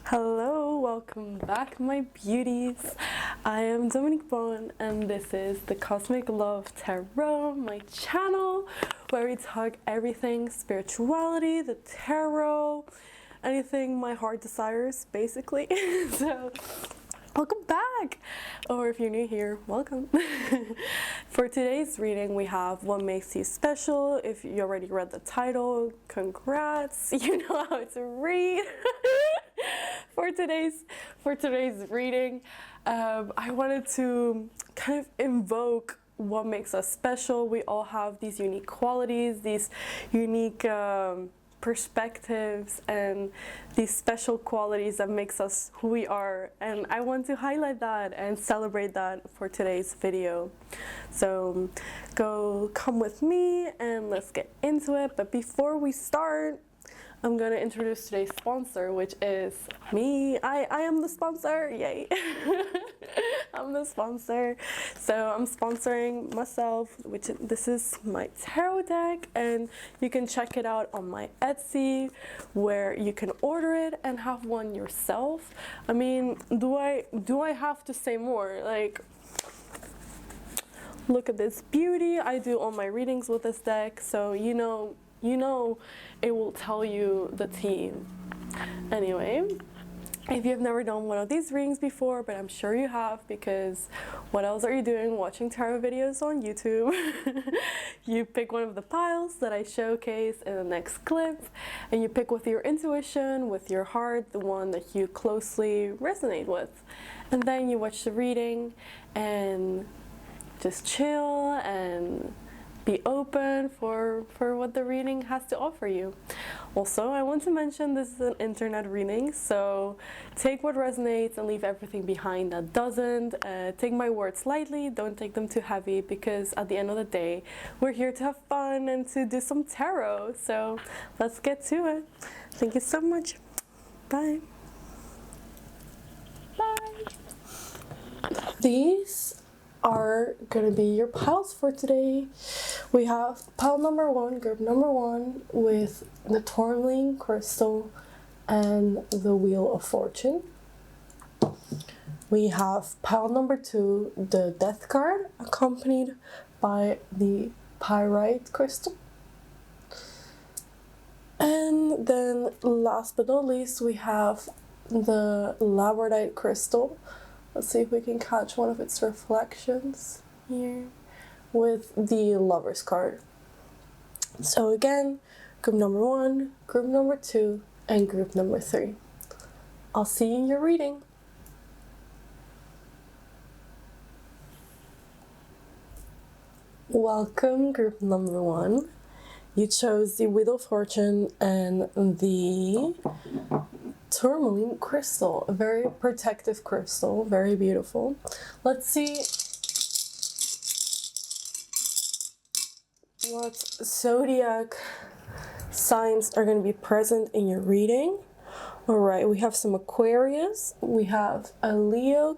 Hello, welcome back, my beauties. I am Dominique Bonne, and this is the Cosmic Love Tarot, my channel, where we talk everything spirituality, the tarot, anything my heart desires, basically. So, welcome back, or if you're new here, welcome. For today's reading, we have What Makes You Special. If you already read the title, congrats, you know how to read. For today's reading, I wanted to kind of invoke what makes us special. We all have these unique qualities, these unique perspectives, and these special qualities that makes us who we are, and I want to highlight that and celebrate that for today's video. So come with me and let's get into it. But before we start, I'm gonna introduce today's sponsor, which is me. I am the sponsor, yay. I'm the sponsor. So I'm sponsoring myself, this is my tarot deck, and you can check it out on my Etsy, where you can order it and have one yourself. I mean, do I have to say more? Like, look at this beauty. I do all my readings with this deck, so you know it will tell you the tea. Anyway, if you've never done one of these readings before, but I'm sure you have, because what else are you doing watching tarot videos on YouTube? You pick one of the piles that I showcase in the next clip, and you pick with your intuition, with your heart, the one that you closely resonate with. And then you watch the reading and just chill and be open for what the reading has to offer you. Also, I want to mention this is an internet reading, so take what resonates and leave everything behind that doesn't. Take my words lightly, don't take them too heavy, because at the end of the day, we're here to have fun and to do some tarot. So let's get to it. Thank you so much. Bye. Bye. These are gonna be your piles for today. We have pile number one, group number one, with the tourmaline crystal and the wheel of fortune. We have pile number two, the death card, accompanied by the pyrite crystal. And then last but not least, we have the labradorite crystal. Let's see if we can catch one of its reflections here, with the Lover's card. So again, group number one, group number two, and group number three. I'll see you in your reading. Welcome, group number one. You chose the Wheel of Fortune and the tourmaline crystal, a very protective crystal, very beautiful. Let's see what zodiac signs are going to be present in your reading. All right, we have some Aquarius, we have a Leo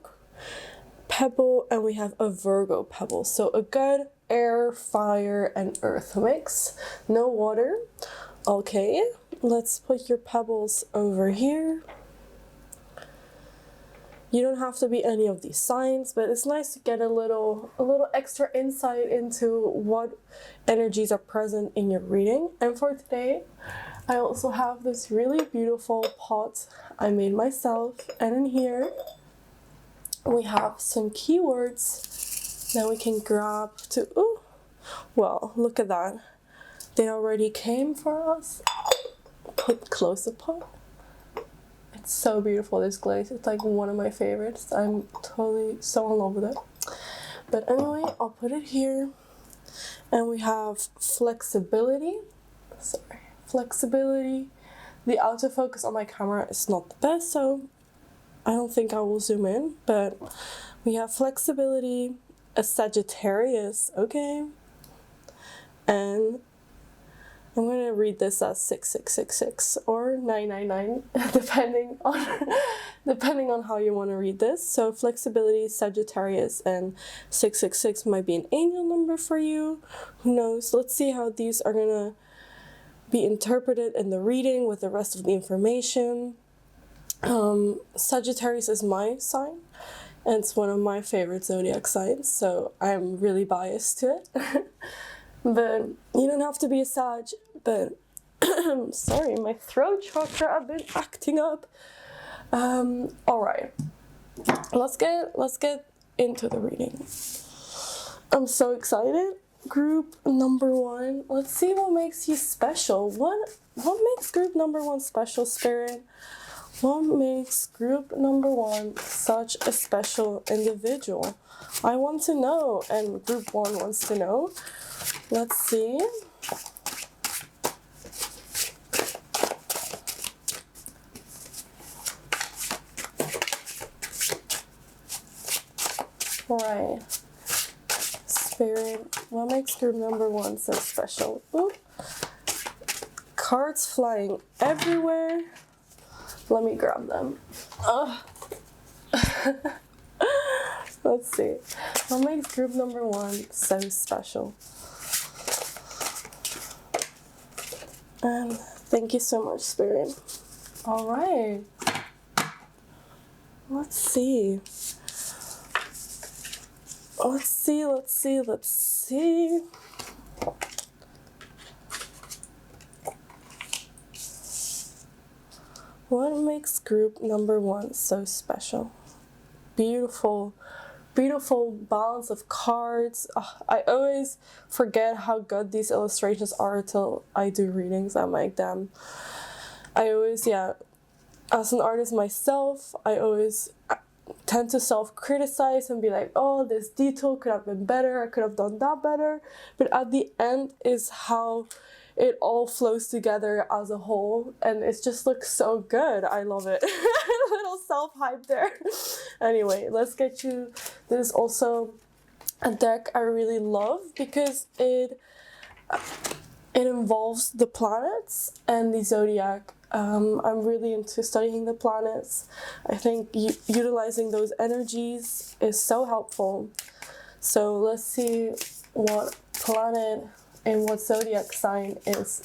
pebble, and we have a Virgo pebble. So a good air, fire, and earth mix. No water. Okay, let's put your pebbles over here. You don't have to be any of these signs, but it's nice to get a little extra insight into what energies are present in your reading. And for today, I also have this really beautiful pot I made myself, and in here we have some keywords that we can grab to, well, look at that. They already came for us. Put close up pot. It's so beautiful, this glaze. It's like one of my favorites. I'm totally so in love with it. But anyway, I'll put it here. And we have flexibility. Flexibility. The autofocus on my camera is not the best, so I don't think I will zoom in. But we have flexibility, a Sagittarius, okay. And I'm going to read this as 6666 or 999, depending on how you want to read this. So flexibility, Sagittarius, and 666 might be an angel number for you. Who knows? Let's see how these are going to be interpreted in the reading with the rest of the information. Sagittarius is my sign, and it's one of my favorite zodiac signs, so I'm really biased to it. But you don't have to be a Sag, but sorry, my throat chakra, I've been acting up. Alright, let's get into the reading. I'm so excited. Group number 1. Let's see what makes you special. What makes group number 1 special, Spirit? What makes group number 1 such a special individual? I want to know, and group 1 wants to know. Let's see. Alright. Spirit, what makes group number 1 so special? Ooh. Cards flying everywhere. Let me grab them. Let's see. What makes group number 1 so special? Thank you so much, Spirit. Alright. Let's see. Let's see. What makes group number 1 so special? Beautiful balance of cards. I always forget how good these illustrations are till I do readings. I'm like, damn. As an artist myself, I always tend to self-criticize and be like, oh, this detail could have been better, I could have done that better. But at the end is how it all flows together as a whole, and it just looks so good. I love it. A little self-hype there. Anyway, let's get you. This is also a deck I really love because it involves the planets and the zodiac. I'm really into studying the planets. I think utilizing those energies is so helpful. So let's see what planet and what zodiac sign is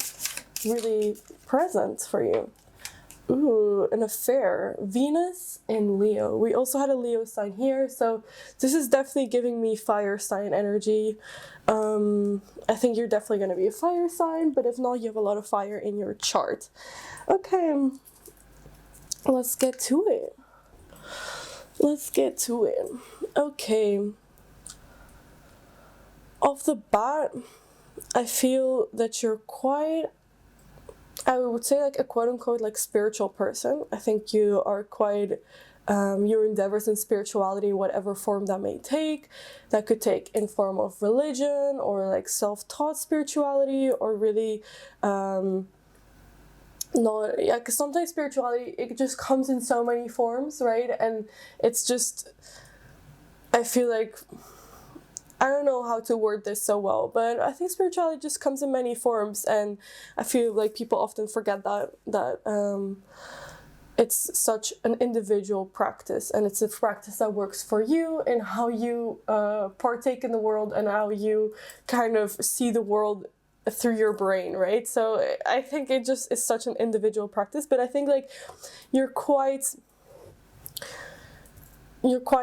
really present for you. Ooh, an affair. Venus in Leo. We also had a Leo sign here, so this is definitely giving me fire sign energy. I think you're definitely going to be a fire sign, but if not, you have a lot of fire in your chart. Okay, let's get to it. Okay. Off the bat, I feel that you're quite, I would say like a quote-unquote like spiritual person. I think you are quite, your endeavors in spirituality, whatever form that may take, that could take in form of religion or like self-taught spirituality or really, because sometimes spirituality, it just comes in so many forms, right? And it's just, I feel like, I don't know how to word this so well, but I think spirituality just comes in many forms, and I feel like people often forget that it's such an individual practice, and it's a practice that works for you and how you partake in the world and how you kind of see the world through your brain, right? So I think it just is such an individual practice, but I think like you're quite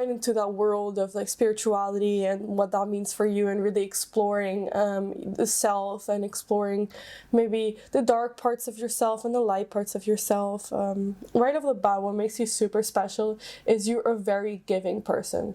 into that world of like spirituality and what that means for you, and really exploring the self and exploring maybe the dark parts of yourself and the light parts of yourself. Right off the bat, what makes you super special is you're a very giving person.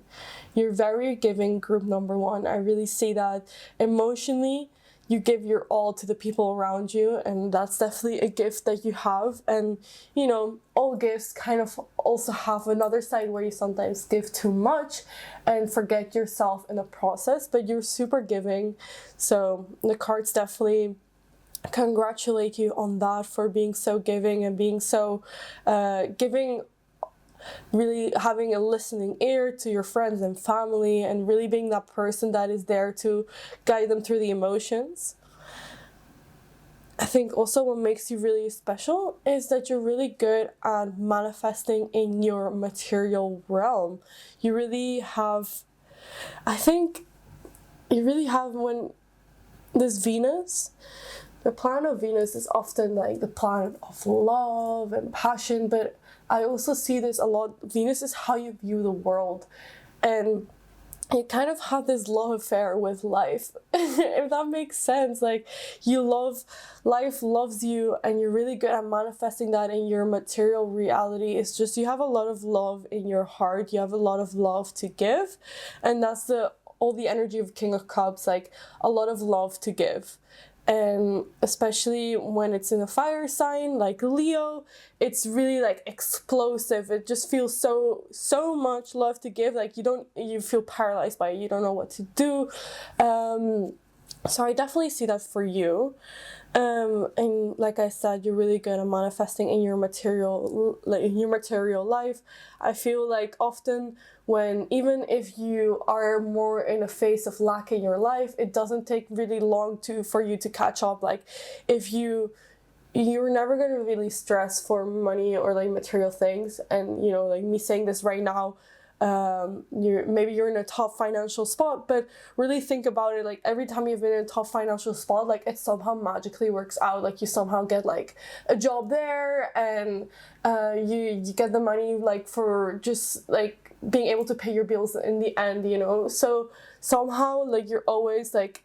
You're very giving, group number 1. I really see that emotionally. You give your all to the people around you, and that's definitely a gift that you have. And you know, all gifts kind of also have another side where you sometimes give too much and forget yourself in the process, but you're super giving. So the cards definitely congratulate you on that, for being so giving and being so giving, really having a listening ear to your friends and family, and really being that person that is there to guide them through the emotions. I think also what makes you really special is that you're really good at manifesting in your material realm. You really have, I think you really have, when this Venus, the planet of Venus is often like the planet of love and passion, but I also see this a lot. Venus is how you view the world, and you kind of have this love affair with life, if that makes sense. Like, you love, life loves you, and you're really good at manifesting that in your material reality. It's just, you have a lot of love in your heart, you have a lot of love to give, and that's all the energy of King of Cups, like a lot of love to give. And especially when it's in a fire sign like Leo, it's really like explosive. It just feels so much love to give. Like, you feel paralyzed by it. You don't know what to do. So I definitely see that for you. And like I said, you're really good at manifesting in your material, like in your material life. I feel like often when, even if you are more in a phase of lack in your life, it doesn't take really long for you to catch up. Like, if you're never going to really stress for money or like material things. And you know, like me saying this right now, you're in a tough financial spot, but really think about it. Like, every time you've been in a tough financial spot, like, it somehow magically works out. Like, you somehow get like a job there, and you get the money like for just like being able to pay your bills in the end, you know. So somehow, like, you're always like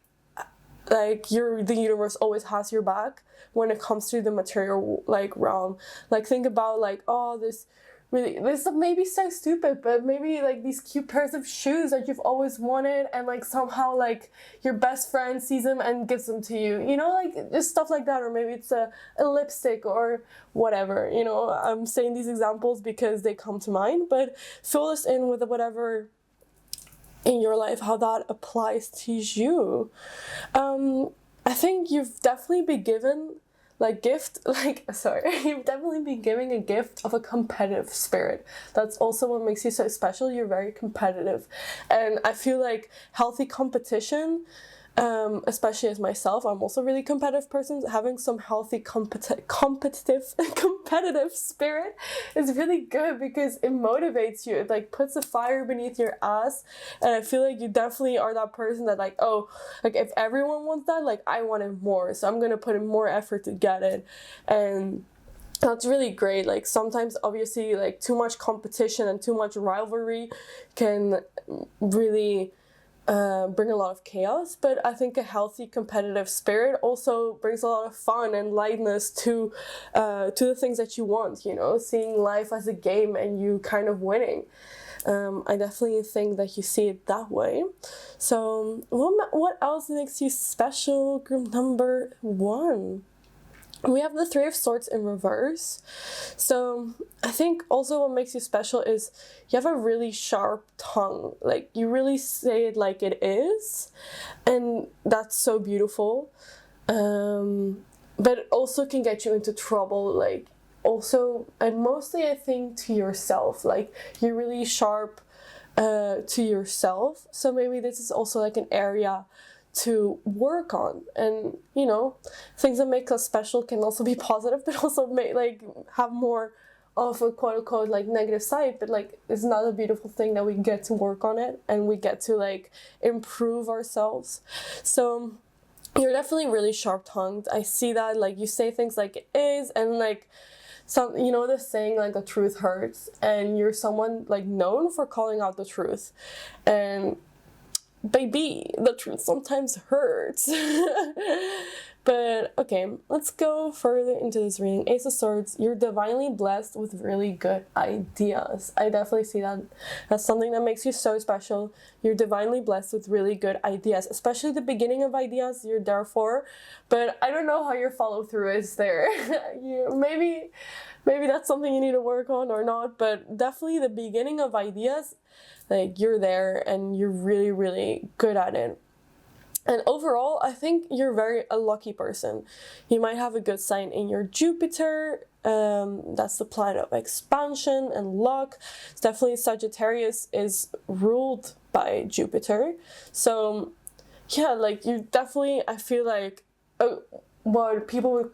the universe always has your back when it comes to the material like realm. Like, think about like, oh, this may be so stupid, but maybe like these cute pairs of shoes that you've always wanted, and like somehow like your best friend sees them and gives them to you, you know, like just stuff like that. Or maybe it's a lipstick or whatever, you know. I'm saying these examples because they come to mind, but fill this in with whatever in your life, how that applies to you. I think you've definitely been given you've definitely been giving a gift of a competitive spirit. That's also what makes you so special. You're very competitive, and I feel like healthy competition, especially as myself, I'm also a really competitive person. Having some healthy competitive spirit is really good because it motivates you. It like puts a fire beneath your ass, and I feel like you definitely are that person that like, oh, like if everyone wants that, like I want it more, so I'm gonna put in more effort to get it. And that's really great. Like, sometimes obviously like too much competition and too much rivalry can really bring a lot of chaos, but I think a healthy competitive spirit also brings a lot of fun and lightness to the things that you want, you know, seeing life as a game and you kind of winning. I definitely think that you see it that way. So what else makes you special? Group number 1. We have the Three of Swords in reverse. So I think also what makes you special is you have a really sharp tongue. Like, you really say it like it is, and that's so beautiful. But it also can get you into trouble, like, also, and mostly I think to yourself. Like, you're really sharp to yourself. So maybe this is also like an area to work on. And you know, things that make us special can also be positive, but also may like have more of a quote unquote like negative side, but like it's not a beautiful thing that we get to work on it and we get to like improve ourselves. So you're definitely really sharp tongued. I see that, like, you say things like it is, and like some, you know, the saying like the truth hurts, and you're someone like known for calling out the truth. And baby, the truth sometimes hurts. But okay, let's go further into this reading. Ace of Swords, you're divinely blessed with really good ideas. I definitely see that. That's something that makes you so special. You're divinely blessed with really good ideas, especially the beginning of ideas you're there for. But I don't know how your follow through is there. Maybe that's something you need to work on or not, but definitely the beginning of ideas, like, you're there and you're really, really good at it. And overall, I think you're a lucky person. You might have a good sign in your Jupiter. That's the planet of expansion and luck. It's definitely Sagittarius is ruled by Jupiter. So yeah, like, you definitely, I feel like what people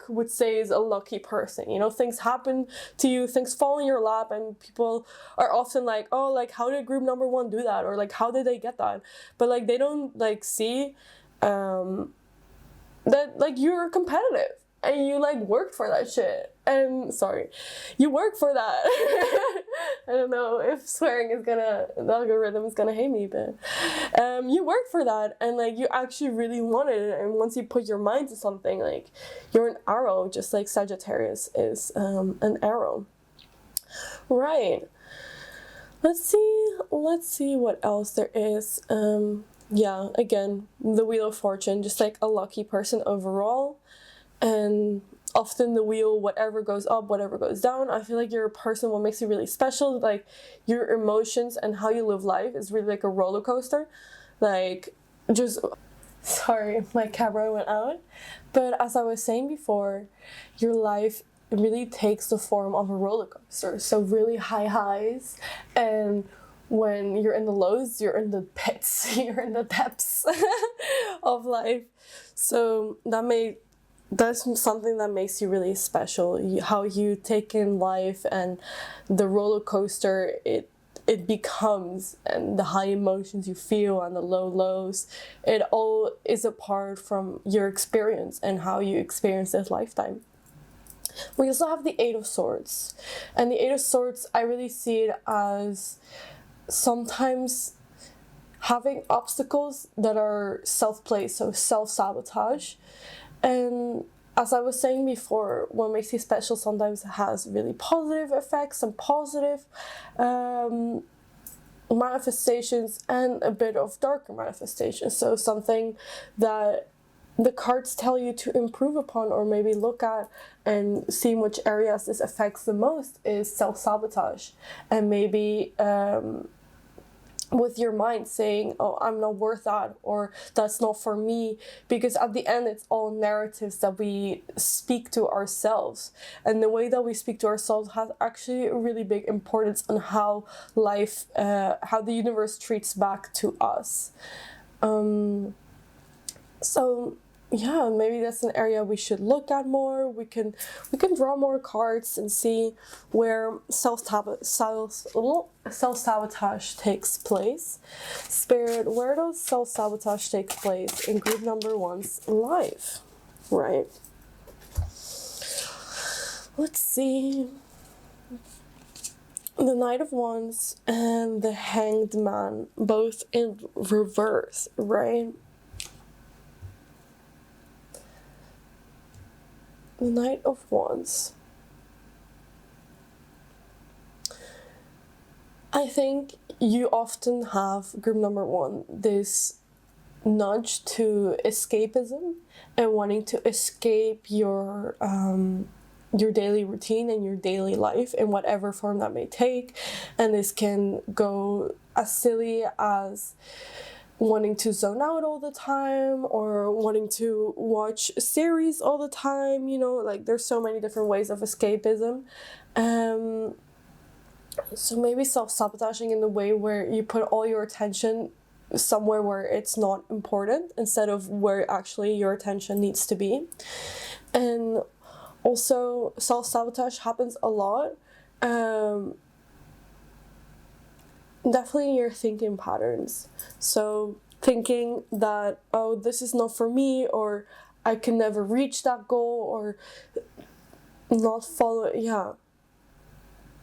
would say is a lucky person. You know, things happen to you, things fall in your lap, and people are often like, oh, like, how did group number 1 do that? Or like, how did they get that? But like, they don't like see that like you're competitive and you like worked for that shit. And sorry, you work for that. I don't know if swearing is gonna, the algorithm is gonna hate me, but you work for that, and like you actually really wanted it. And once you put your mind to something, like you're an arrow, just like Sagittarius is an arrow. Right. Let's see what else there is. Yeah, again, the Wheel of Fortune, just like a lucky person overall. And often the wheel, whatever goes up, whatever goes down, I feel like you're a person, what makes you really special, like your emotions and how you live life is really like a roller coaster. Like, just, sorry, my camera went out. But as I was saying before, your life really takes the form of a roller coaster. So really high highs, and when you're in the lows, you're in the pits, you're in the depths of life. So that's something that makes you really special. How you take in life and the roller coaster it becomes, and the high emotions you feel and the low lows, it all is apart from your experience and how you experience this lifetime. We also have the Eight of Swords, and the Eight of Swords, I really see it as sometimes having obstacles that are self-placed, so self-sabotage. And as I was saying before, what makes you special sometimes has really positive effects and positive manifestations, and a bit of darker manifestations. So something that the cards tell you to improve upon, or maybe look at and see which areas this affects the most, is self-sabotage. And maybe with your mind saying, oh, I'm not worth that, or that's not for me, because at the end it's all narratives that we speak to ourselves, and the way that we speak to ourselves has actually a really big importance on how life, how the universe treats back to us. So yeah, maybe that's an area we should look at more. We can draw more cards and see where self-sabotage takes place. Spirit, where does self-sabotage take place in group number one's life? Right. Let's see. The Knight of Wands and the Hanged Man, both in reverse, right? The Knight of Wands. I think you often have, group number one, this nudge to escapism and wanting to escape your daily routine and your daily life in whatever form that may take. And this can go as silly as wanting to zone out all the time, or wanting to watch a series all the time, you know, like there's so many different ways of escapism. So maybe self-sabotaging in the way where you put all your attention somewhere where it's not important, instead of where actually your attention needs to be. And also self-sabotage happens a lot, definitely your thinking patterns. So thinking that, oh, this is not for me, or I can never reach that goal, or not follow,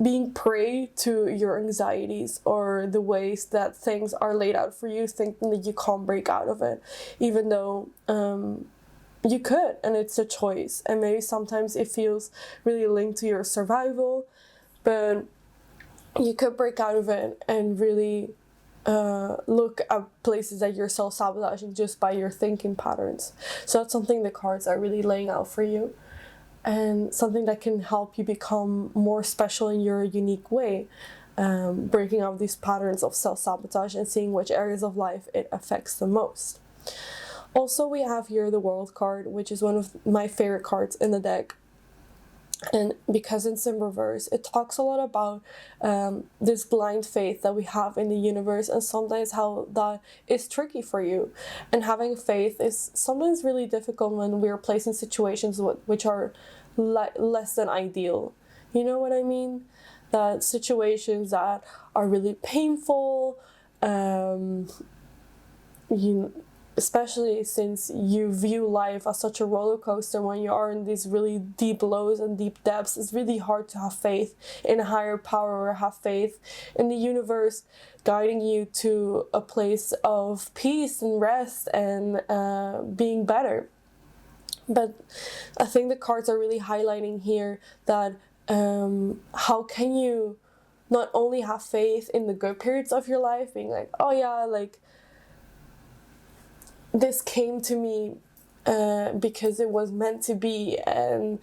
being prey to your anxieties or the ways that things are laid out for you, thinking that you can't break out of it, even though you could, and it's a choice. And maybe sometimes it feels really linked to your survival, but you could break out of it and really look at places that you're self-sabotaging just by your thinking patterns. So that's something the cards are really laying out for you, and something that can help you become more special in your unique way, breaking out these patterns of self-sabotage and seeing which areas of life it affects the most. Also, we have here the World card, which is one of my favorite cards in the deck. And because it's in reverse, it talks a lot about this blind faith that we have in the universe, and sometimes how that is tricky for you. And having faith is sometimes really difficult when we're placed in situations which are less than ideal. You know what I mean? That situations that are really painful, especially since you view life as such a roller coaster when you are in these really deep lows and deep depths, it's really hard to have faith in a higher power or have faith in the universe guiding you to a place of peace and rest and being better. But I think the cards are really highlighting here that how can you not only have faith in the good periods of your life, being like, oh yeah, like this came to me because it was meant to be, and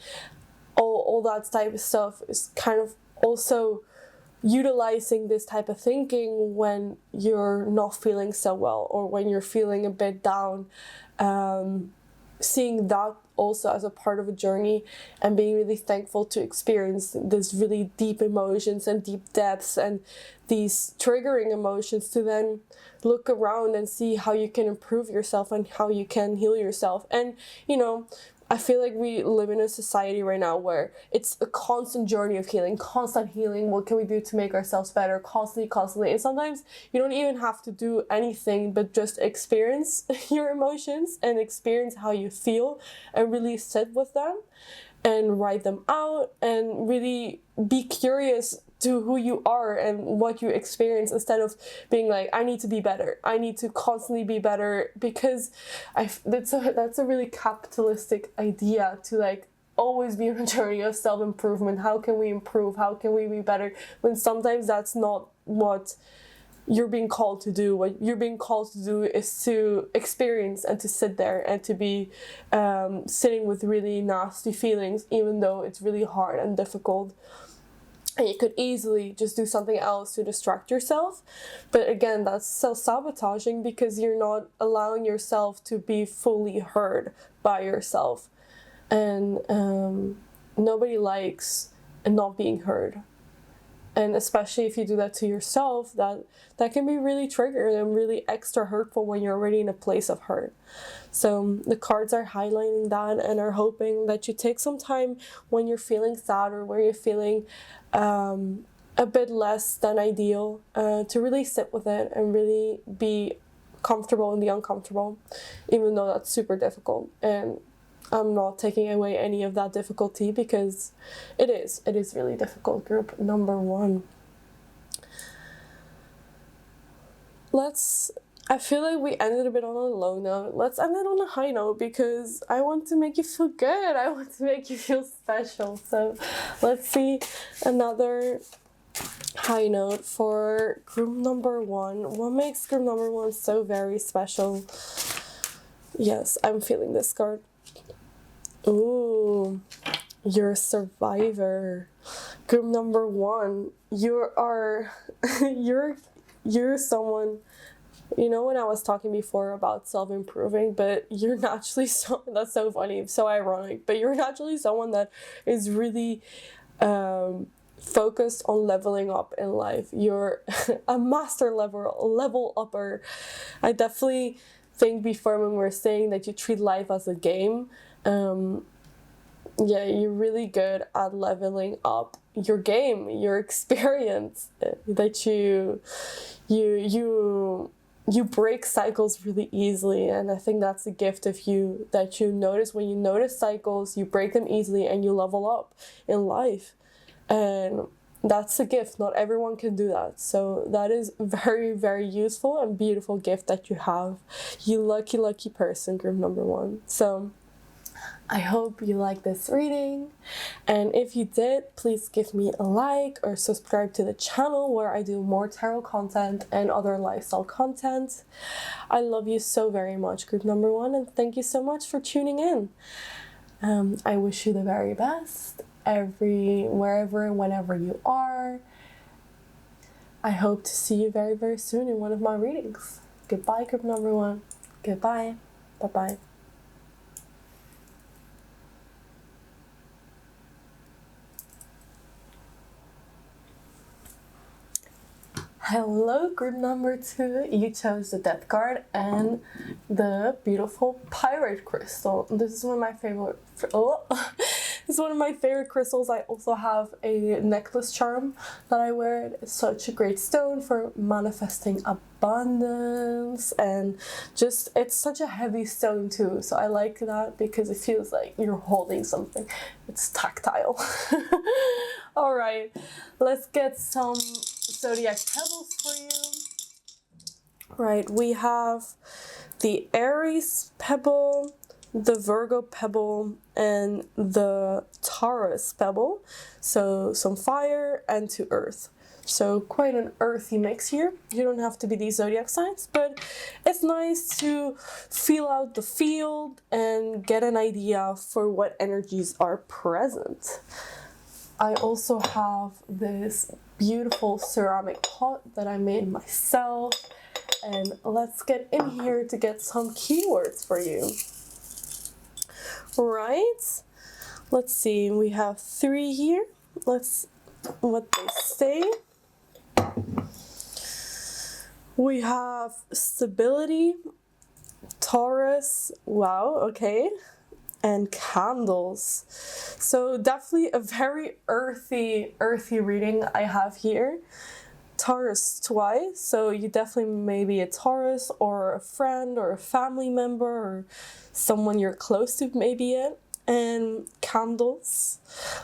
all that type of stuff is kind of also utilizing this type of thinking when you're not feeling so well or when you're feeling a bit down, seeing that also as a part of a journey and being really thankful to experience this really deep emotions and deep depths and these triggering emotions, to then look around and see how you can improve yourself and how you can heal yourself. And you know, I feel like we live in a society right now where it's a constant journey of healing, constant healing. What can we do to make ourselves better? Constantly. And sometimes you don't even have to do anything but just experience your emotions and experience how you feel and really sit with them and write them out and really be curious to who you are and what you experience, instead of being like, I need to be better, I need to constantly be better, because that's a really capitalistic idea to like always be on a journey of self-improvement. How can we improve? How can we be better? When sometimes that's not what you're being called to do. What you're being called to do is to experience and to sit there and to be sitting with really nasty feelings, even though it's really hard and difficult. And you could easily just do something else to distract yourself. But again, that's self-sabotaging because you're not allowing yourself to be fully heard by yourself. And nobody likes not being heard. And especially if you do that to yourself, that can be really triggered and really extra hurtful when you're already in a place of hurt. So the cards are highlighting that and are hoping that you take some time when you're feeling sad or where you're feeling a bit less than ideal, to really sit with it and really be comfortable in the uncomfortable, even though that's super difficult. And I'm not taking away any of that difficulty, because it is really difficult. Group number 1. I feel like we ended a bit on a low note. Let's end it on a high note, because I want to make you feel good. I want to make you feel special. So let's see another high note for group number 1. What makes group number 1 so very special? Yes, I'm feeling this card. Ooh, you're a survivor. Group number 1, you're someone, you know, when I was talking before about self-improving, but you're naturally that's so funny, so ironic, but you're naturally someone that is really focused on leveling up in life. You're a master level upper. I definitely think before, when we were saying that you treat life as a game, yeah, you're really good at leveling up your game, your experience, that you break cycles really easily. And I think that's a gift of you, that you notice, when you notice cycles, you break them easily and you level up in life. And that's a gift. Not everyone can do that. So that is very, very useful and beautiful gift that you have. You lucky person, group number 1. So I hope you like this reading, and if you did, please give me a like or subscribe to the channel, where I do more tarot content and other lifestyle content. I love you so very much, group number 1, and thank you so much for tuning in. I wish you the very best wherever and whenever you are. I hope to see you very, very soon in one of my readings. Goodbye, group number 1. Goodbye. Bye-bye. Hello, group number 2. You chose the Death card and the beautiful Pirate Crystal. This is one of my favorite. It's one of my favorite crystals. I also have a necklace charm that I wear. It's such a great stone for manifesting abundance, and just it's such a heavy stone too. So I like that because it feels like you're holding something. It's tactile. All right, let's get some zodiac pebbles for you. Right, we have the Aries pebble, the Virgo pebble, and the Taurus pebble. So some fire and to earth. So quite an earthy mix here. You don't have to be these zodiac signs, but it's nice to feel out the field and get an idea for what energies are present. I also have this beautiful ceramic pot that I made myself. And let's get in here to get some keywords for you. Right, let's see, we have 3 here. Let's what they say. We have stability, Taurus, wow, okay, and candles. So definitely a very earthy reading I have here. Taurus twice, so you definitely may be a Taurus or a friend or a family member or someone you're close to, maybe it. And candles.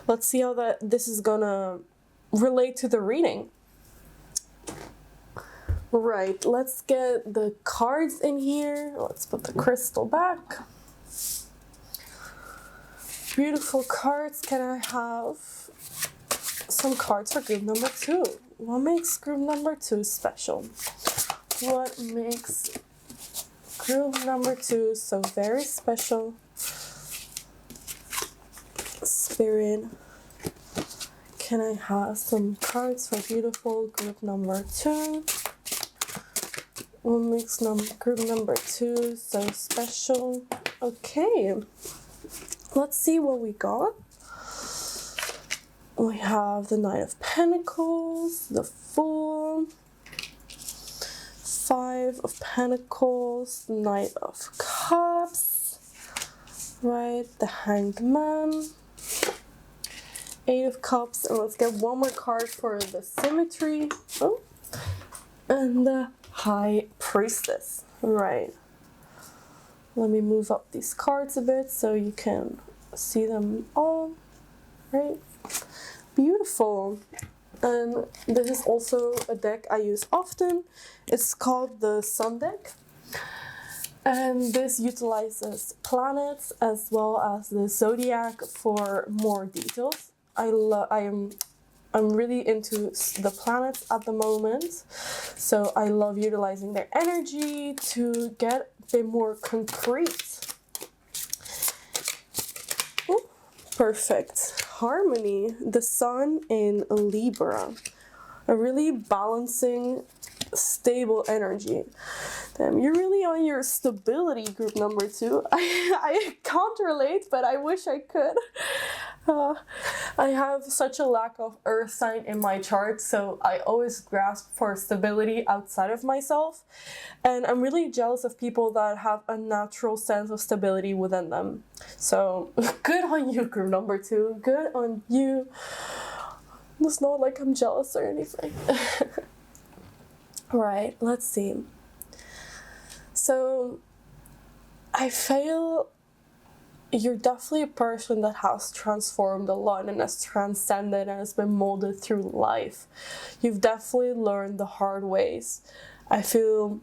Let's see how this is gonna relate to the reading. Right, let's get the cards in here. Let's put the crystal back. Beautiful cards. Can I have some cards for group number 2? What makes group number 2 special? What makes group number 2 so very special? Spirit, can I have some cards for beautiful group number 2? What makes group number 2 so special? Okay, let's see what we got. We have the Knight of Pentacles, the Fool, 5 of Pentacles, Knight of Cups, right, the Hanged Man, 8 of Cups, and let's get one more card for the Symmetry, and the High Priestess, right. Let me move up these cards a bit so you can see them all, right. Beautiful. And this is also a deck I use often. It's called the Sun deck, and this utilizes planets as well as the zodiac for more details. I'm really into the planets at the moment, so I love utilizing their energy to get a bit more concrete. Ooh, perfect. Harmony, the Sun in Libra, a really balancing, stable energy. Damn, you're really on your stability group number 2. I can't relate, but I wish I could. I have such a lack of earth sign in my chart, so I always grasp for stability outside of myself, and I'm really jealous of people that have a natural sense of stability within them. So good on you, group number 2, good on you. It's not like I'm jealous or anything. Right, let's see. So I feel you're definitely a person that has transformed a lot and has transcended and has been molded through life. You've definitely learned the hard ways. I feel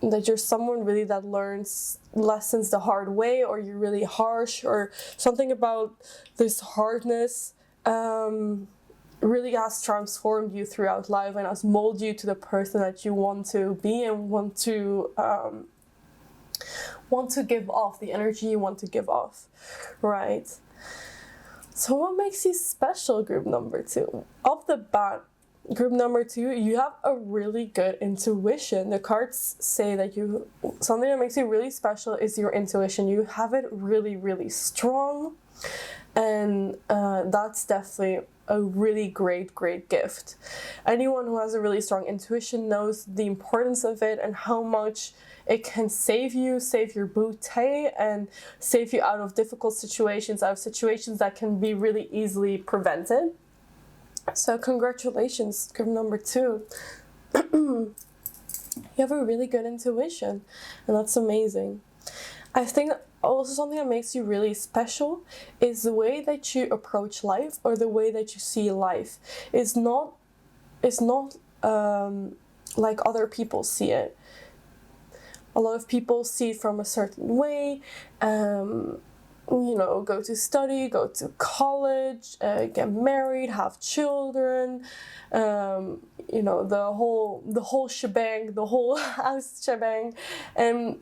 that you're someone really that learns lessons the hard way, or you're really harsh, or something about this hardness really has transformed you throughout life and has molded you to the person that you want to be and want to give off, the energy you want to give off, right? So what makes you special, group number 2? Off the bat, group number 2, you have a really good intuition. The cards say that something that makes you really special is your intuition. You have it really, really strong, And that's definitely a really great gift. Anyone who has a really strong intuition knows the importance of it and how much it can save you, save your beauty, and save you out of difficult situations, out of situations that can be really easily prevented. So congratulations, group number 2. You have a really good intuition, and that's amazing. I think also something that makes you really special is the way that you approach life, or the way that you see life. It's not like other people see it. A lot of people see it from a certain way. Go to study, go to college, get married, have children, the whole shebang, the whole house shebang, and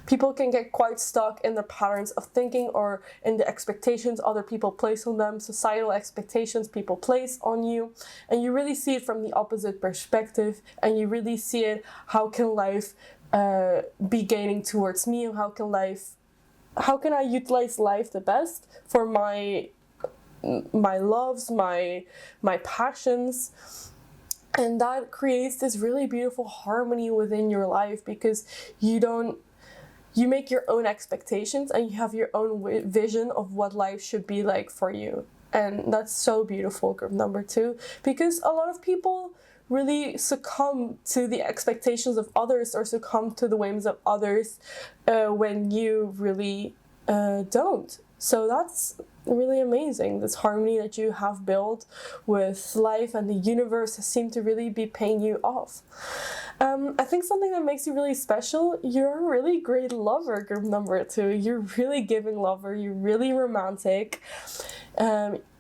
people can get quite stuck in the patterns of thinking or in the expectations other people place on them, societal expectations people place on you, and you really see it from the opposite perspective, and you really see it, how can life be gaining towards me, and how can I utilize life the best for my loves, my passions. And that creates this really beautiful harmony within your life, because you make your own expectations and you have your own vision of what life should be like for you. And that's so beautiful, group number 2, because a lot of people really succumb to the expectations of others, or succumb to the whims of others when you really don't. So that's really amazing, this harmony that you have built with life, and the universe seems to really be paying you off. I think something that makes you really special, you're a really great lover, group number 2. You're really giving lover, you're really romantic.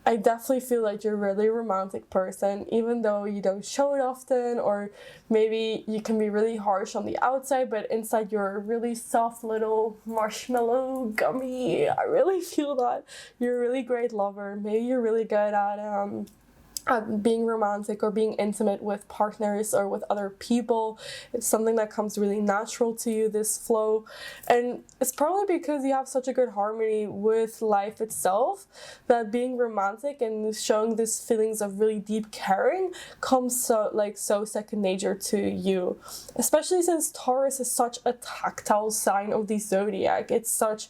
I definitely feel like you're a really romantic person, even though you don't show it often, or maybe you can be really harsh on the outside, but inside you're a really soft little marshmallow gummy. I really feel that. You're a really great lover. Maybe you're really good at being romantic or being intimate with partners or with other people. It's something that comes really natural to you, this flow. And it's probably because you have such a good harmony with life itself, that being romantic and showing these feelings of really deep caring comes so second nature to you. Especially since Taurus is such a tactile sign of the zodiac. It's such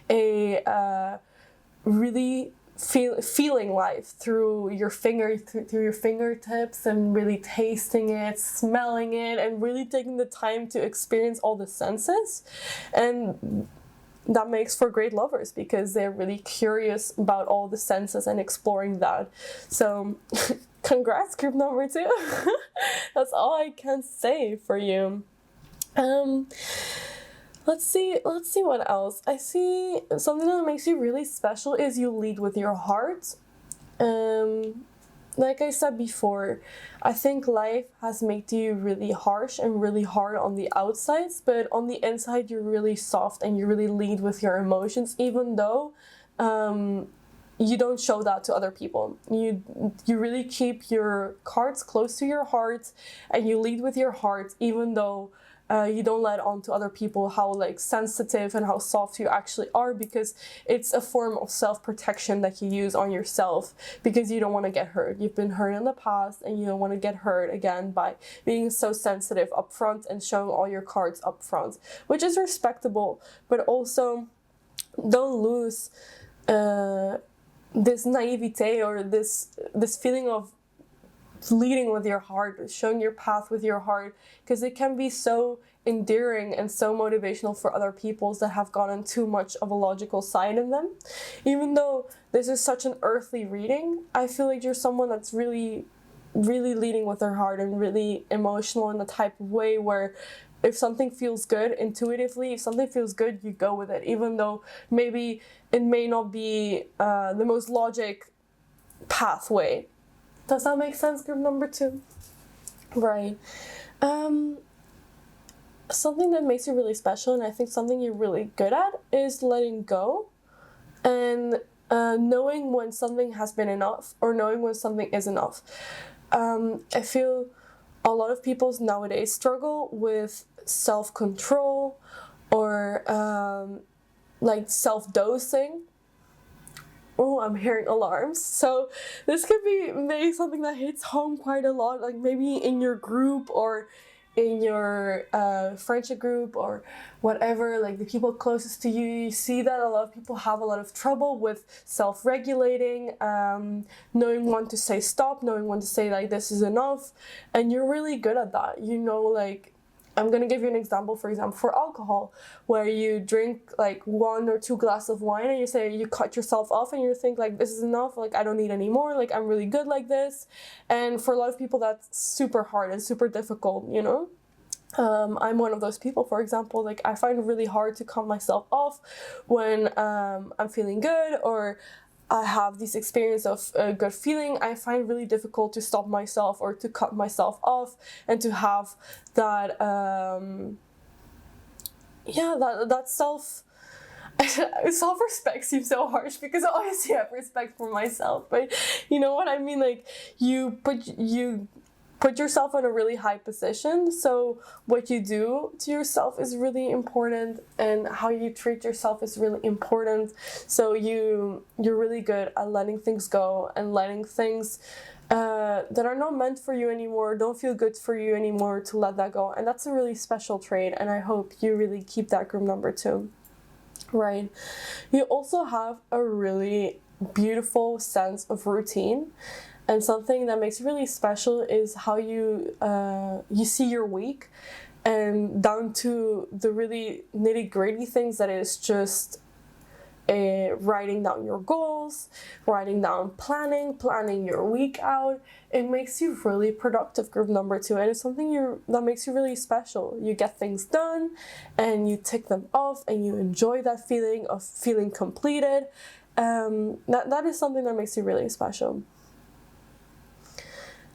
a really feeling life through your fingertips, and really tasting it, smelling it, and really taking the time to experience all the senses. And that makes for great lovers, because they're really curious about all the senses and exploring that. So congrats, group number 2. That's all I can say for you. Let's see what else. I see something that makes you really special is you lead with your heart. Like I said before, I think life has made you really harsh and really hard on the outsides, but on the inside you're really soft and you really lead with your emotions, even though you don't show that to other people. You really keep your cards close to your heart, and you lead with your heart, even though you don't let on to other people how sensitive and how soft you actually are, because it's a form of self-protection that you use on yourself, because you don't want to get hurt. You've been hurt in the past, and you don't want to get hurt again by being so sensitive up front and showing all your cards up front, which is respectable, but also don't lose this naivete, or this feeling of leading with your heart, showing your path with your heart, because it can be so endearing and so motivational for other people that have gotten too much of a logical side in them. Even though this is such an earthly reading, I feel like you're someone that's really leading with their heart, and really emotional in the type of way where if something feels good intuitively, if something feels good, you go with it, even though maybe it may not be the most logic pathway. Does that make sense, group number 2? Right. Something that makes you really special, and I think something you're really good at, is letting go, and knowing when something has been enough, or knowing when something is enough. I feel a lot of people nowadays struggle with self-control, or self-dosing, Oh, I'm hearing alarms. So this could be maybe something that hits home quite a lot, like maybe in your group or in your friendship group or whatever, like the people closest to you. You see that a lot of people have a lot of trouble with self-regulating, knowing when to say stop, knowing when to say like this is enough, and you're really good at that. You know, like I'm gonna give you an example, for example, for alcohol, where you drink like 1 or 2 glasses of wine and you say you cut yourself off and you think like this is enough, like I don't need any more, like I'm really good like this. And for a lot of people that's super hard and super difficult, you know. I'm one of those people, for example, like I find it really hard to cut myself off when I'm feeling good or I have this experience of a good feeling. I find it really difficult to stop myself or to cut myself off and to have that that self-respect seems so harsh because I always have respect for myself, but you know what I mean, like you put yourself in a really high position, so what you do to yourself is really important and how you treat yourself is really important. So you're really good at letting things go and letting things that are not meant for you anymore, don't feel good for you anymore, to let that go. And that's a really special trait, and I hope you really keep that group number 2. Right. You also have a really beautiful sense of routine. And something that makes it really special is how you see your week, and down to the really nitty-gritty things that is just writing down your goals, writing down planning your week out. It makes you really productive, group number 2, and it's something that makes you really special. You get things done and you tick them off and you enjoy that feeling of feeling completed. That is something that makes you really special.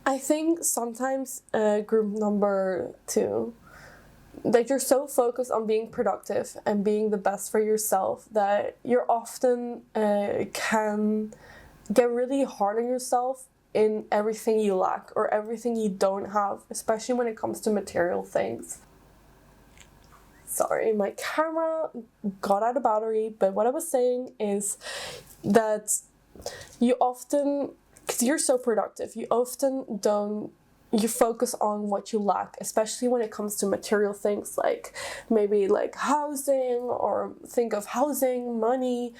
I think sometimes group number 2, that you're so focused on being productive and being the best for yourself that you're often can get really hard on yourself in everything you lack or everything you don't have, especially when it comes to material things. Sorry, my camera got out of battery, but what I was saying is that you often, because you're so productive, you often you focus on what you lack, especially when it comes to material things, like maybe like housing, or think of housing, money,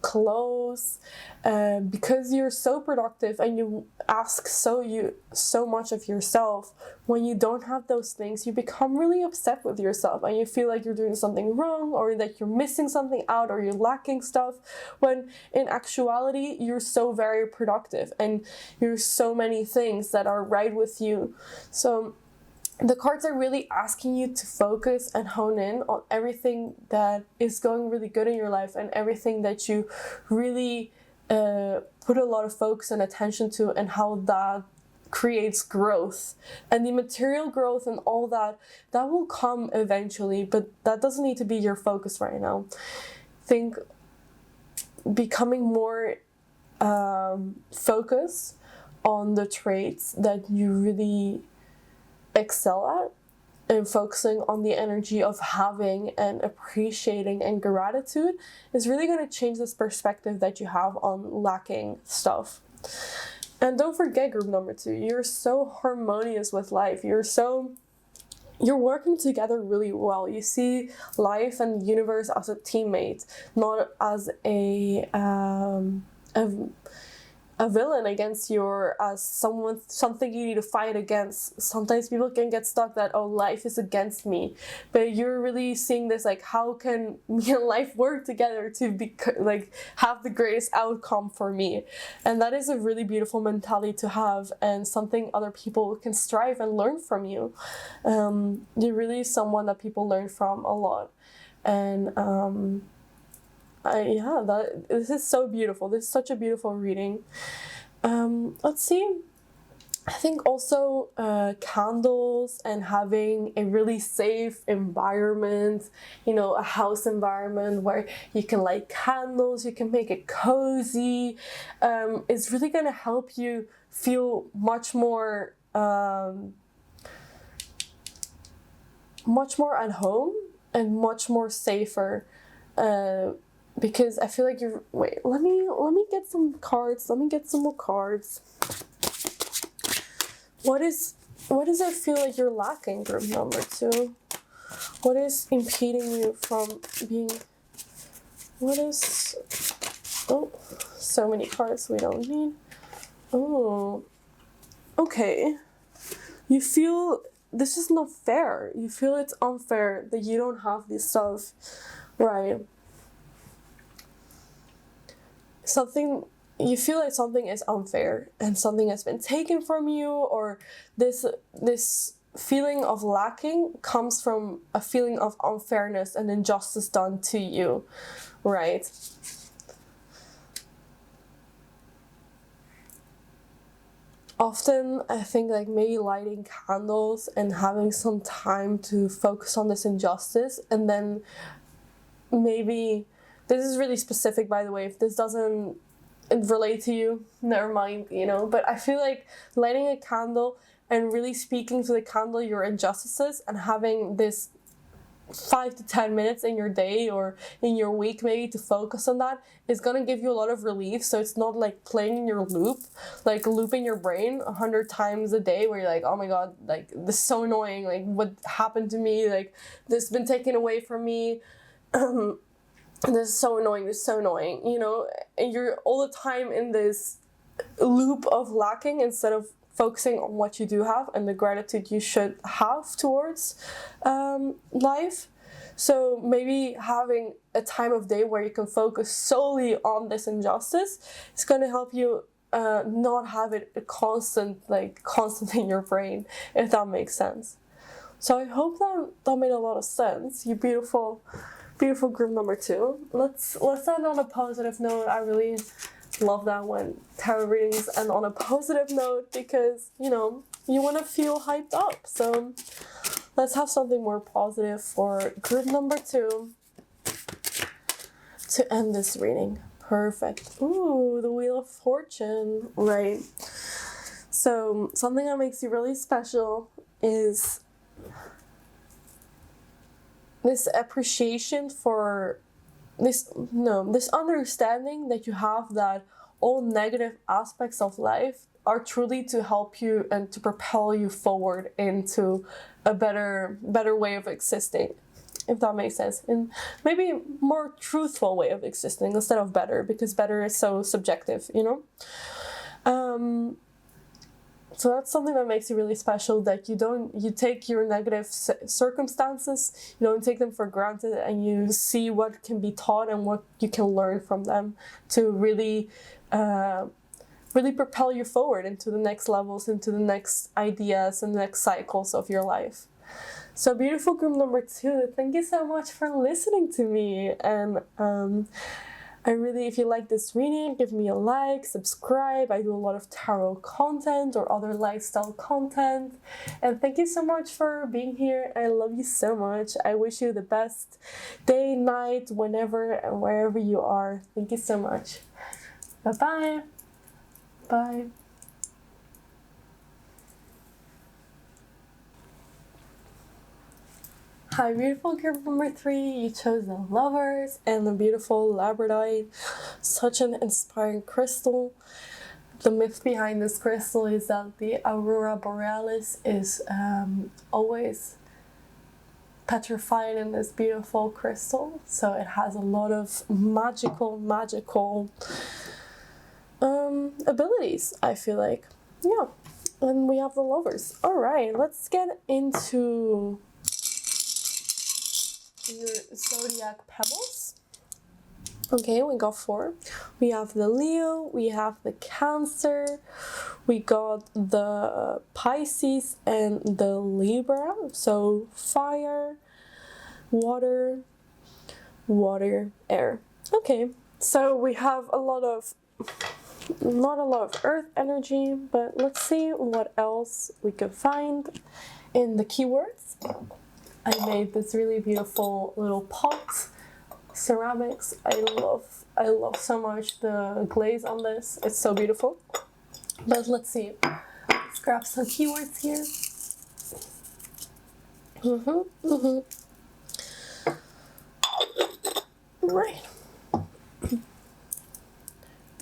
clothes, because you're so productive and you ask so much of yourself. When you don't have those things, you become really upset with yourself and you feel like you're doing something wrong, or that you're missing something out, or you're lacking stuff, when in actuality you're so very productive and you're so many things that are right with you. So the cards are really asking you to focus and hone in on everything that is going really good in your life and everything that you really put a lot of focus and attention to, and how that creates growth. And the material growth and all that will come eventually, but that doesn't need to be your focus right now. Think becoming more focused on the traits that you really excel at, and focusing on the energy of having and appreciating and gratitude is really going to change this perspective that you have on lacking stuff. And don't forget, group number 2, you're so harmonious with life. You're working together really well. You see life and the universe as a teammate, not as a villain against you, or as something you need to fight against. Sometimes people can get stuck that, oh, life is against me, but you're really seeing this like, how can me and life work together to be like have the greatest outcome for me? And that is a really beautiful mentality to have, and something other people can strive and learn from you. You're really someone that people learn from a lot, and this is so beautiful. This is such a beautiful reading. Let's see. I think also candles and having a really safe environment, a house environment where you can light candles, you can make it cozy, is really going to help you feel much more at home and much more safer. because I feel like you're, wait, let me get some cards. Let me get some more cards. What does it feel like you're lacking, group number 2? What is impeding you from being, what is, oh, so many cards we don't need. Oh, okay. You feel this is not fair. You feel it's unfair that you don't have this stuff, right? You feel like something is unfair and something has been taken from you, or this feeling of lacking comes from a feeling of unfairness and injustice done to you, right? Often I think like maybe lighting candles and having some time to focus on this injustice, and then maybe, this is really specific by the way, if this doesn't relate to you, never mind, you know, but I feel like lighting a candle and really speaking to the candle your injustices and having this 5 to 10 minutes in your day or in your week maybe to focus on that is going to give you a lot of relief. So it's not like playing in your loop, like looping your brain 100 times a day where you're like, oh my god, like this is so annoying, like what happened to me, like this has been taken away from me, this is so annoying, you know, and you're all the time in this loop of lacking instead of focusing on what you do have and the gratitude you should have towards life. So maybe having a time of day where you can focus solely on this injustice is going to help you not have it a constant in your brain, if that makes sense. So I hope that made a lot of sense. You beautiful group number 2. Let's end on a positive note. I really love that when tarot readings end on a positive note, because you know you want to feel hyped up. So let's have something more positive for group number 2 to end this reading. Perfect. Ooh, the Wheel of Fortune. Right. So something that makes you really special is this appreciation for this understanding that you have that all negative aspects of life are truly to help you and to propel you forward into a better way of existing, if that makes sense, and maybe more truthful way of existing instead of better, because better is so subjective, you know. So that's something that makes you really special, that you take your negative circumstances, you don't take them for granted, and you see what can be taught and what you can learn from them to really propel you forward into the next levels, into the next ideas and the next cycles of your life. So beautiful group number 2, thank you so much for listening to me, and I really, if you like this reading, give me a like, subscribe. I do a lot of tarot content or other lifestyle content. And thank you so much for being here. I love you so much. I wish you the best day, night, whenever and wherever you are. Thank you so much. Bye-bye. Bye. Hi, beautiful group number 3. You chose the Lovers and the beautiful Labradorite. Such an inspiring crystal. The myth behind this crystal is that the Aurora Borealis is always petrified in this beautiful crystal. So it has a lot of magical abilities, I feel like. Yeah. And we have the Lovers. Alright, let's get into your zodiac pebbles. Okay, we got 4. We have the Leo, we have the Cancer, we got the Pisces and the Libra. So fire, water, air. Okay, so we have not a lot of earth energy, but let's see what else we can find in the keywords. I made this really beautiful little pot, ceramics. I love so much the glaze on this. It's so beautiful. But let's see. Let's grab some keywords here. Right.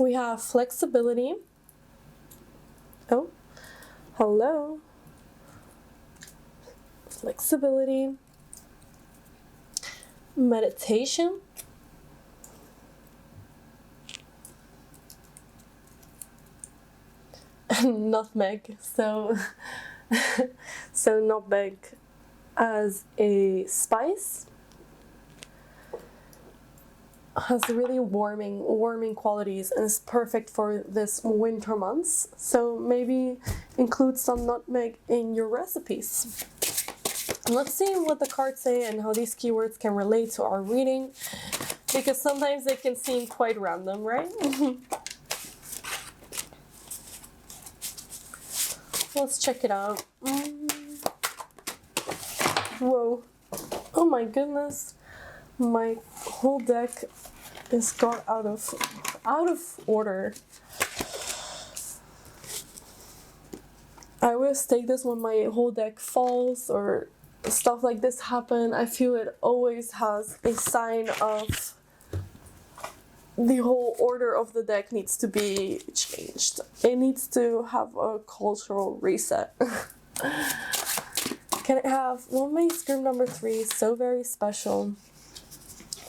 We have flexibility. Oh, hello. Flexibility. Meditation. And nutmeg. So nutmeg as a spice has really warming qualities and is perfect for this winter months. So maybe include some nutmeg in your recipes. Let's see what the cards say and how these keywords can relate to our reading, because sometimes they can seem quite random, right? Let's check it out. Whoa. Oh my goodness. My whole deck is got out of order. I always take this when my whole deck falls or stuff like this happen. I feel it always has a sign of the whole order of the deck needs to be changed. It needs to have a cultural reset. Can it have what makes group number 3 so very special?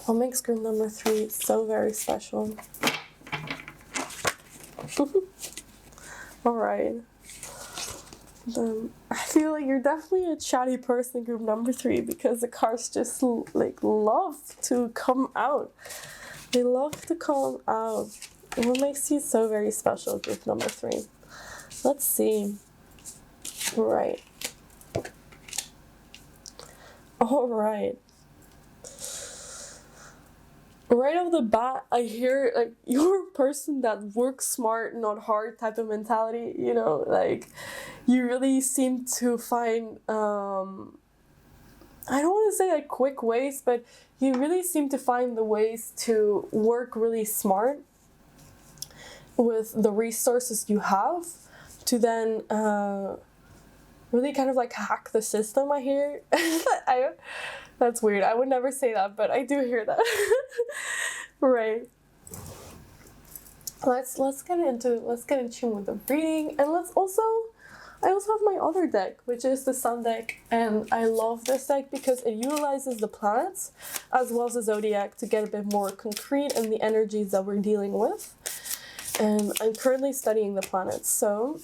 What makes group number 3 so very special? Alright. I feel like you're definitely a chatty person, group number 3, because the cards just like love to come out. They love to come out. What makes you so very special, group number 3? Let's see. Right. Alright. Right off the bat, I hear like you're a person that works smart, not hard type of mentality, you know, like you really seem to find, I don't want to say like quick ways, but you really seem to find the ways to work really smart with the resources you have to then really kind of like hack the system, I hear. That's weird. I would never say that, but I do hear that. Right. Let's get in tune with the reading, and I also have my other deck, which is the Sun deck, and I love this deck because it utilizes the planets as well as the zodiac to get a bit more concrete in the energies that we're dealing with. And I'm currently studying the planets, so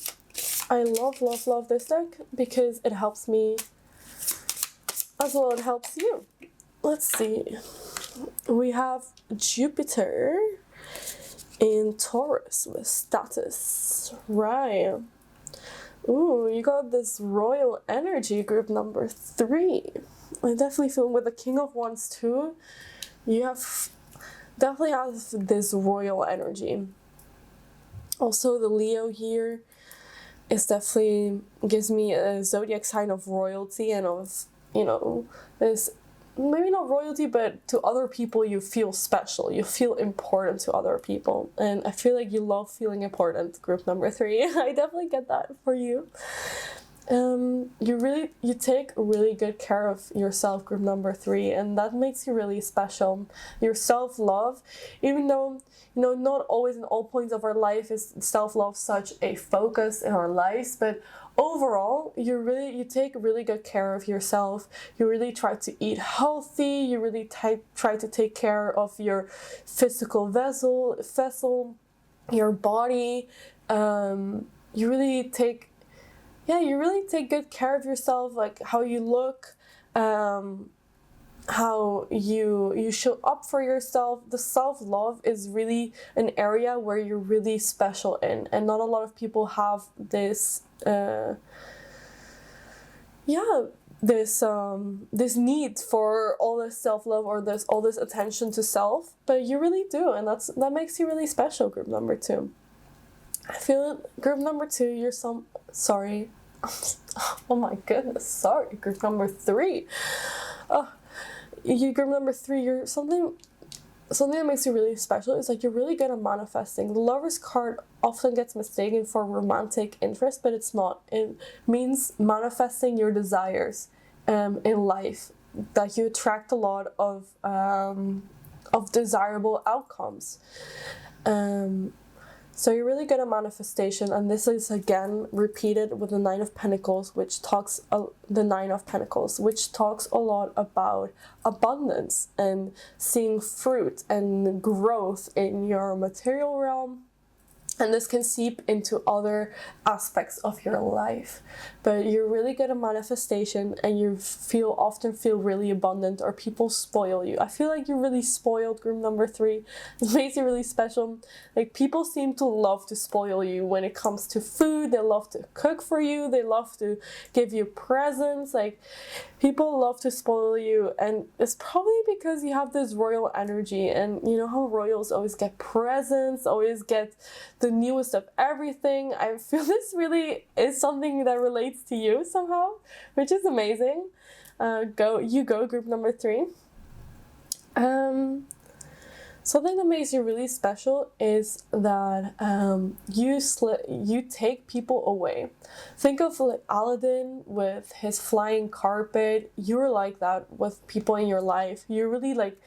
I love this deck because it helps me as well it helps you. Let's see. We have Jupiter in Taurus with status. Right. Ooh, you got this royal energy, group number 3. I definitely feel with the King of Wands too, you definitely have this royal energy. Also, the Leo here is definitely gives me a zodiac sign of royalty and of, you know, this, maybe not royalty, but to other people you feel special, you feel important to other people, and I feel like you love feeling important, group number 3. I definitely get that for you. You take really good care of yourself, group number 3, and that makes you really special. Your self-love, even though, you know, not always in all points of our life is self-love such a focus in our lives, but overall, you take really good care of yourself. You really try to eat healthy. You really try to take care of your physical vessel, your body. You really take good care of yourself, like how you look, how you show up for yourself. The self-love is really an area where you're really special in, and not a lot of people have this this need for all this self-love or all this attention to self, but you really do, and that makes you really special, group number 2. I feel it, group number 2, sorry. Oh my goodness, sorry, group number 3. Group number 3, you're something that makes you really special is like you're really good at manifesting. The Lover's card often gets mistaken for romantic interest, but it's not. It means manifesting your desires in life, that you attract a lot of desirable outcomes. So you're really good at manifestation, and this is again repeated with the Nine of Pentacles, which talks the Nine of Pentacles, which talks a lot about abundance and seeing fruit and growth in your material realm. And this can seep into other aspects of your life. But you're really good at manifestation, and you often feel really abundant, or people spoil you. I feel like you're really spoiled, group number 3. It makes you really special. Like, people seem to love to spoil you when it comes to food. They love to cook for you. They love to give you presents. Like, people love to spoil you, and it's probably because you have this royal energy. And you know how royals always get presents, always get the newest of everything. I feel this really is something that relates to you somehow, which is amazing. Go group number 3. Something that makes you really special is that you take people away. Think of like Aladdin with his flying carpet. You're like that with people in your life. You really like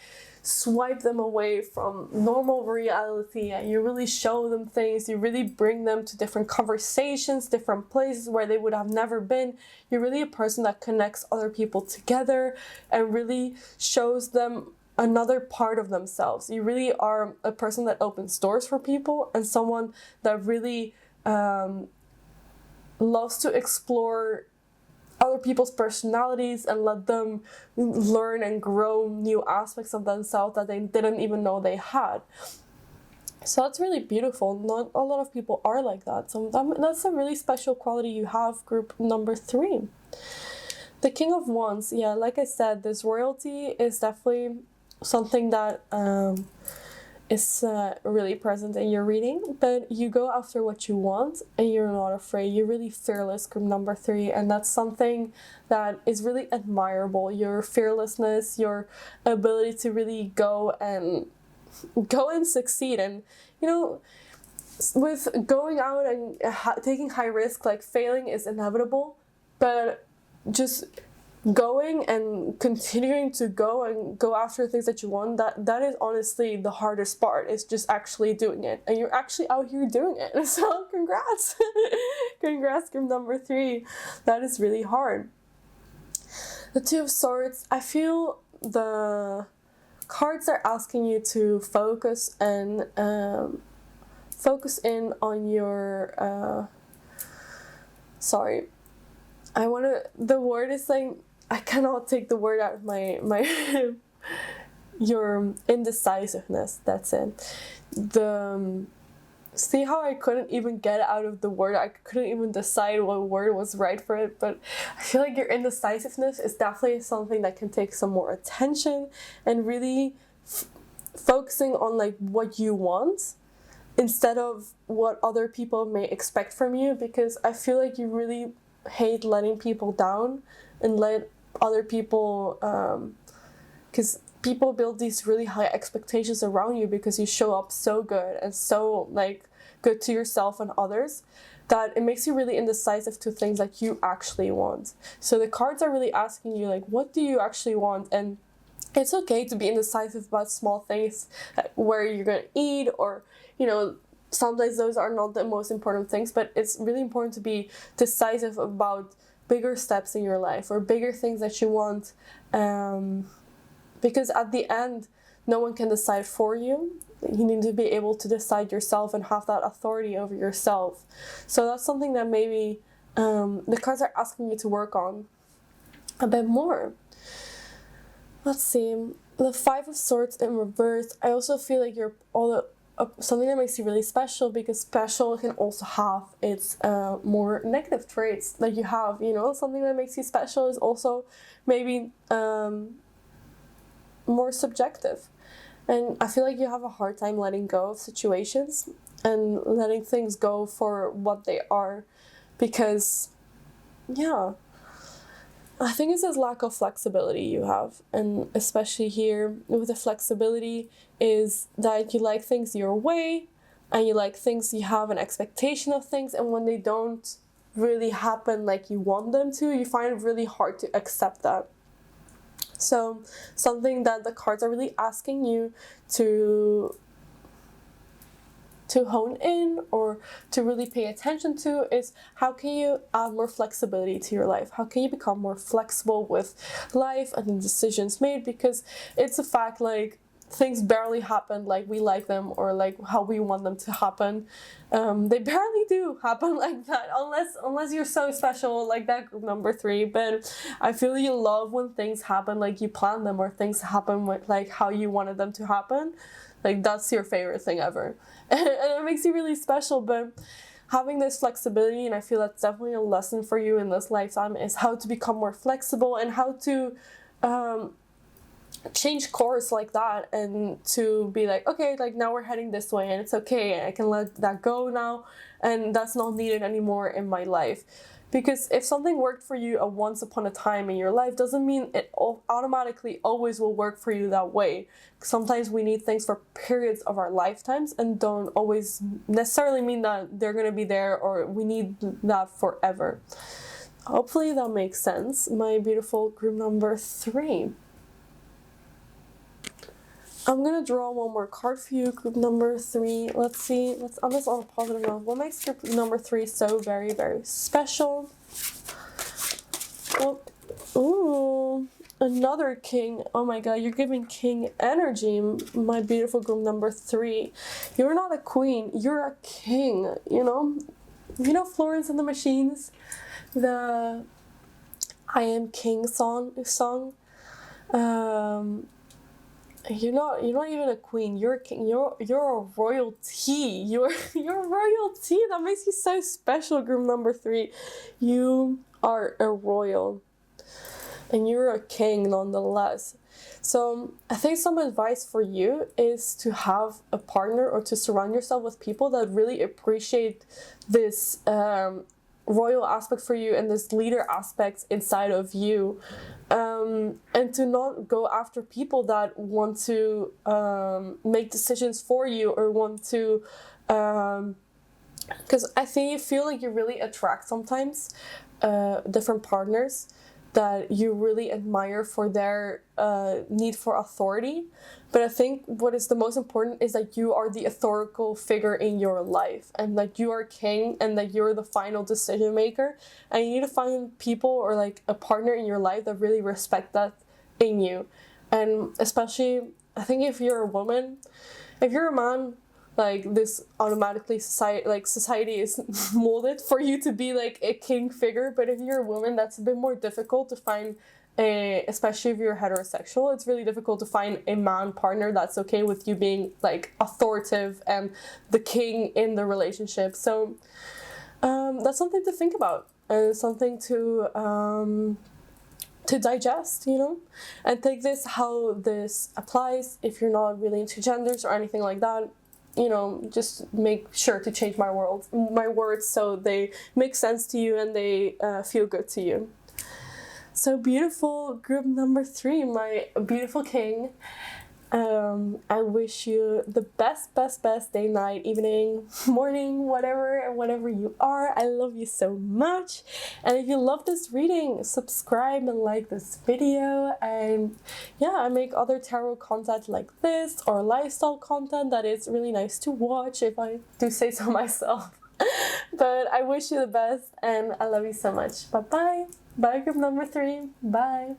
swipe them away from normal reality, and you really show them things. You really bring them to different conversations, different places where they would have never been. You're really a person that connects other people together and really shows them another part of themselves. You really are a person that opens doors for people, and someone that really loves to explore other people's personalities and let them learn and grow new aspects of themselves that they didn't even know they had. So that's really beautiful. Not a lot of people are like that. So that's a really special quality you have, group number 3. The King of Wands, yeah, like I said, this royalty is definitely something that is really present in your reading, but you go after what you want and you're not afraid. You're really fearless, group number 3, and that's something that is really admirable. Your fearlessness, your ability to really go and succeed. And you know, with going out and taking high risk, like, failing is inevitable, but just going and continuing to go after things that you want, that is honestly the hardest part. Is just actually doing it, and you're actually out here doing it. So congrats. Congrats, group number 3. That is really hard. The Two of Swords, I feel the cards are asking you to focus and focus in on your the word is like, I cannot take the word out of my your indecisiveness. That's it. See how I couldn't even get it out of the word? I couldn't even decide what word was right for it, but I feel like your indecisiveness is definitely something that can take some more attention, and really focusing on like what you want instead of what other people may expect from you, because I feel like you really hate letting people down and let other people, because people build these really high expectations around you because you show up so good and so like good to yourself and others, that it makes you really indecisive to things that you actually want. So the cards are really asking you, like, what do you actually want? And it's okay to be indecisive about small things, where you're gonna eat, or you know, sometimes those are not the most important things, but it's really important to be decisive about bigger steps in your life or bigger things that you want, because at the end, no one can decide for you. You need to be able to decide yourself and have that authority over yourself. So that's something that maybe the cards are asking you to work on a bit more. Let's see. The Five of Swords in reverse. I also feel like you're something that makes you really special, because special can also have its more negative traits that you have. You know, something that makes you special is also maybe more subjective, and I feel like you have a hard time letting go of situations and letting things go for what they are, because I think it's this lack of flexibility you have, and especially here with the flexibility is that you like things your way, and you like things, you have an expectation of things, and when they don't really happen like you want them to, you find it really hard to accept that. So something that the cards are really asking you to to hone in or to really pay attention to is how can you add more flexibility to your life? How can you become more flexible with life and the decisions made? Because it's a fact, like, things barely happen like we like them or like how we want them to happen. They barely do happen like that unless you're so special like that group number 3. But I feel you love when things happen like you plan them, or things happen with like how you wanted them to happen. Like that's your favorite thing ever. And it makes you really special. But having this flexibility, and I feel that's definitely a lesson for you in this lifetime, is how to become more flexible and how to change course like that, and to be like, okay, like now we're heading this way and it's okay, I can let that go now, and that's not needed anymore in my life. Because if something worked for you a once upon a time in your life, doesn't mean it automatically always will work for you that way. Sometimes we need things for periods of our lifetimes, and don't always necessarily mean that they're going to be there or we need that forever. Hopefully that makes sense, my beautiful group number 3. I'm gonna draw one more card for you, group number 3. Let's see. Let's end this on a positive note. What makes group number 3 so very, very special? Oh, ooh, another king. Oh my god, you're giving king energy, my beautiful group number 3. You're not a queen, you're a king, you know? You know Florence and the Machines? The I Am King song? You're not even a queen, you're a king, you're a royalty. You're royalty. That makes you so special, group number 3. You are a royal. And you're a king nonetheless. So I think some advice for you is to have a partner, or to surround yourself with people that really appreciate this royal aspect for you and this leader aspect inside of you, and to not go after people that want to make decisions for you, or want to because I think you feel like you really attract sometimes different partners that you really admire for their need for authority. But I think what is the most important is that you are the authoritative figure in your life, and that you are king, and that you're the final decision maker. And you need to find people, or like a partner in your life, that really respect that in you. And especially, I think if you're a woman, if you're a man, like this automatically society is molded for you to be like a king figure. But if you're a woman, that's a bit more difficult to find, especially if you're heterosexual. It's really difficult to find a man partner that's okay with you being like authoritative and the king in the relationship. So that's something to think about, and something to digest, you know, and take this how this applies. If you're not really into genders or anything like that, you know, just make sure to change my words so they make sense to you and they feel good to you. So beautiful, group number 3, my beautiful king. I wish you the best day, night, evening, morning, whatever you are. I love you so much. And if you love this reading, subscribe and like this video. And yeah, I make other tarot content like this, or lifestyle content that is really nice to watch, if I do say so myself. But I wish you the best, and I love you so much. Bye bye. Bye, group number 3. Bye.